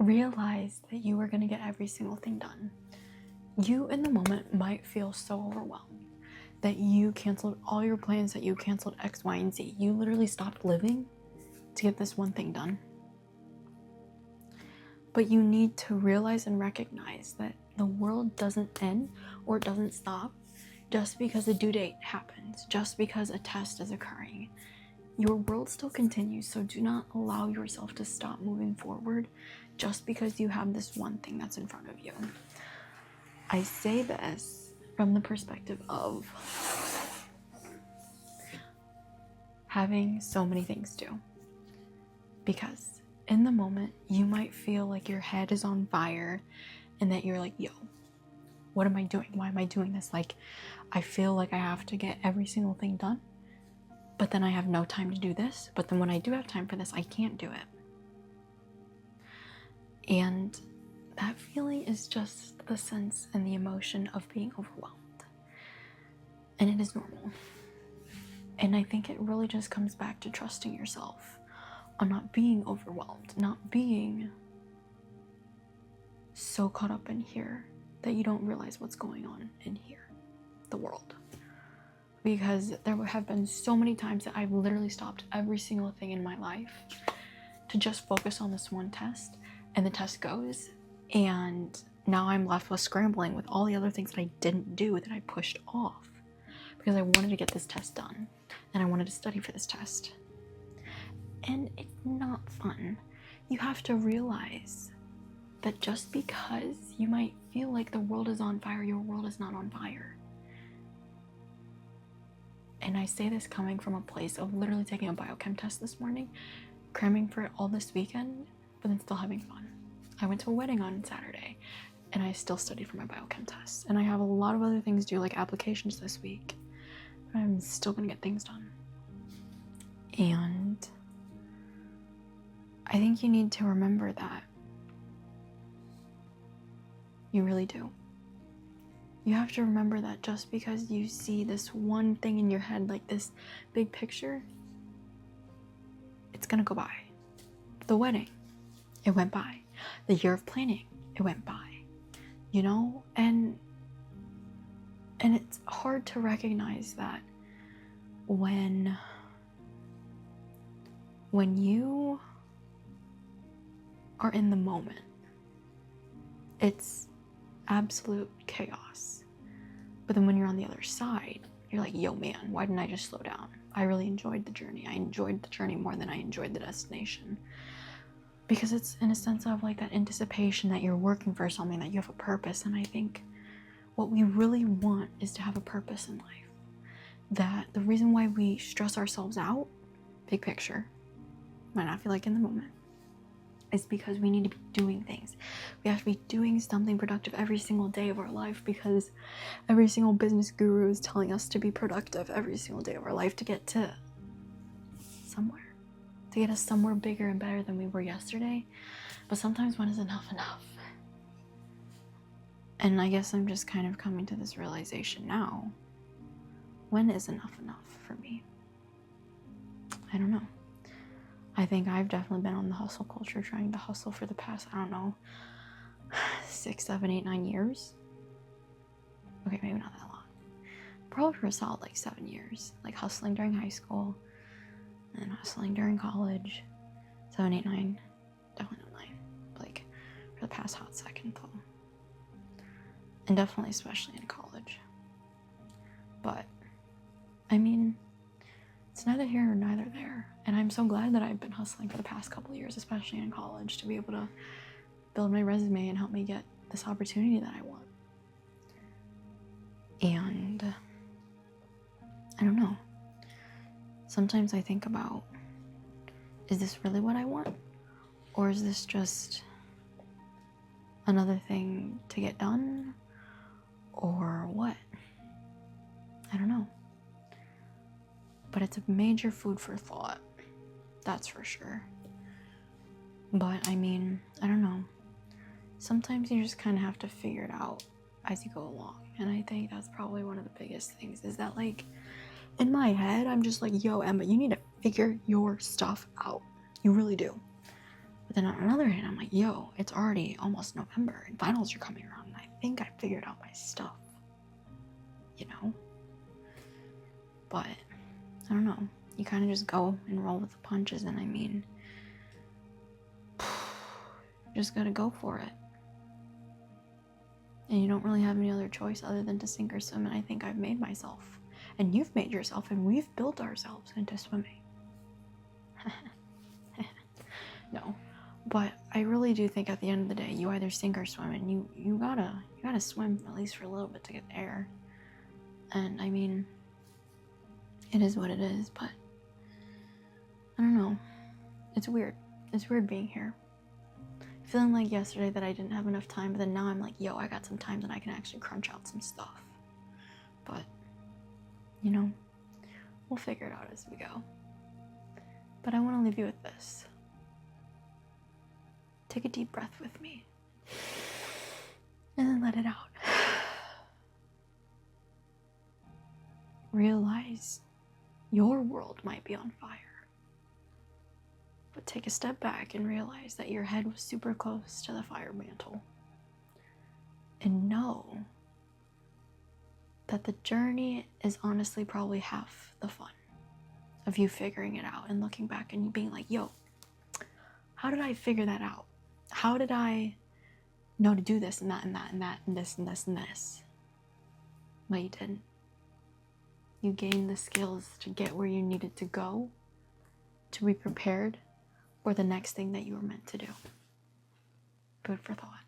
realize that you are going to get every single thing done. You in the moment might feel so overwhelmed that you canceled all your plans, that you canceled X, Y, and Z. You literally stopped living to get this one thing done. But you need to realize and recognize that the world doesn't end or it doesn't stop just because a due date happens, just because a test is occurring. Your world still continues, so do not allow yourself to stop moving forward just because you have this one thing that's in front of you. I say this from the perspective of having so many things to do. Because in the moment, you might feel like your head is on fire and that you're like, yo, what am I doing? Why am I doing this? Like, I feel like I have to get every single thing done, but then I have no time to do this. But then when I do have time for this, I can't do it. And that feeling is just the sense and the emotion of being overwhelmed. And it is normal. And I think it really just comes back to trusting yourself on not being overwhelmed, not being so caught up in here that you don't realize what's going on in here, the world. Because there have been so many times that I've literally stopped every single thing in my life to just focus on this one test, and the test goes, and now I'm left with scrambling with all the other things that I didn't do, that I pushed off because I wanted to get this test done and I wanted to study for this test. And it's not fun. You have to realize that just because you might feel like the world is on fire, your world is not on fire. And I say this coming from a place of literally taking a biochem test this morning, cramming for it all this weekend, but then still having fun. I went to a wedding on Saturday and I still studied for my biochem test. And I have a lot of other things to do, like applications this week. But I'm still gonna get things done. And I think you need to remember that. You really do. You have to remember that just because you see this one thing in your head, like this big picture, it's gonna go by. The wedding, it went by. The year of planning, it went by. You know, and it's hard to recognize that when you are in the moment, it's absolute chaos. But then when you're on the other side, you're like, yo man, why didn't I just slow down? I really enjoyed the journey. I enjoyed the journey more than I enjoyed the destination. Because it's in a sense of like that anticipation that you're working for something, that you have a purpose. And I think what we really want is to have a purpose in life. That the reason why we stress ourselves out, big picture, might not feel like in the moment, is because we need to be doing things. We have to be doing something productive every single day of our life, because every single business guru is telling us to be productive every single day of our life to get to somewhere, to get us somewhere bigger and better than we were yesterday. But sometimes when is enough enough? And I guess I'm just kind of coming to this realization now. When is enough for me? I don't know. I think I've definitely been on the hustle culture, trying to hustle for the past, 6, 7, 8, 9 years. Okay, maybe not that long. Probably for a solid 7 years. Like hustling during high school and hustling during college. 7, 8, 9. Definitely not 9. Like for the past hot second though. And definitely especially in college. But I mean, it's neither here nor neither there. And I'm so glad that I've been hustling for the past couple of years, especially in college, to be able to build my resume and help me get this opportunity that I want. And I don't know. Sometimes I think about, is this really what I want? Or is this just another thing to get done? Or what? I don't know. But it's a major food for thought. That's for sure. But I mean, I don't know. Sometimes you just kind of have to figure it out as you go along. And I think that's probably one of the biggest things, is that in my head, I'm just like, yo, Emma, you need to figure your stuff out. You really do. But then on another hand, I'm like, yo, it's already almost November and finals are coming around and I think I figured out my stuff, you know? But I don't know. You kind of just go and roll with the punches, and I mean, you just gotta go for it. And you don't really have any other choice other than to sink or swim, and I think I've made myself. And you've made yourself, and we've built ourselves into swimming. No. But I really do think at the end of the day, you either sink or swim, and you gotta swim at least for a little bit to get air. And I mean, it is what it is, but I don't know. It's weird. It's weird being here. Feeling like yesterday that I didn't have enough time, but then now I'm like, yo, I got some time that I can actually crunch out some stuff. But, you know, we'll figure it out as we go. But I want to leave you with this. Take a deep breath with me. And then let it out. Realize your world might be on fire. But take a step back and realize that your head was super close to the fire mantle. And know that the journey is honestly probably half the fun of you figuring it out and looking back and you being like, yo, how did I figure that out? How did I know to do this and that and that and that and this and this and this? But you didn't. You gained the skills to get where you needed to go, to be prepared for the next thing that you were meant to do. Food for thought.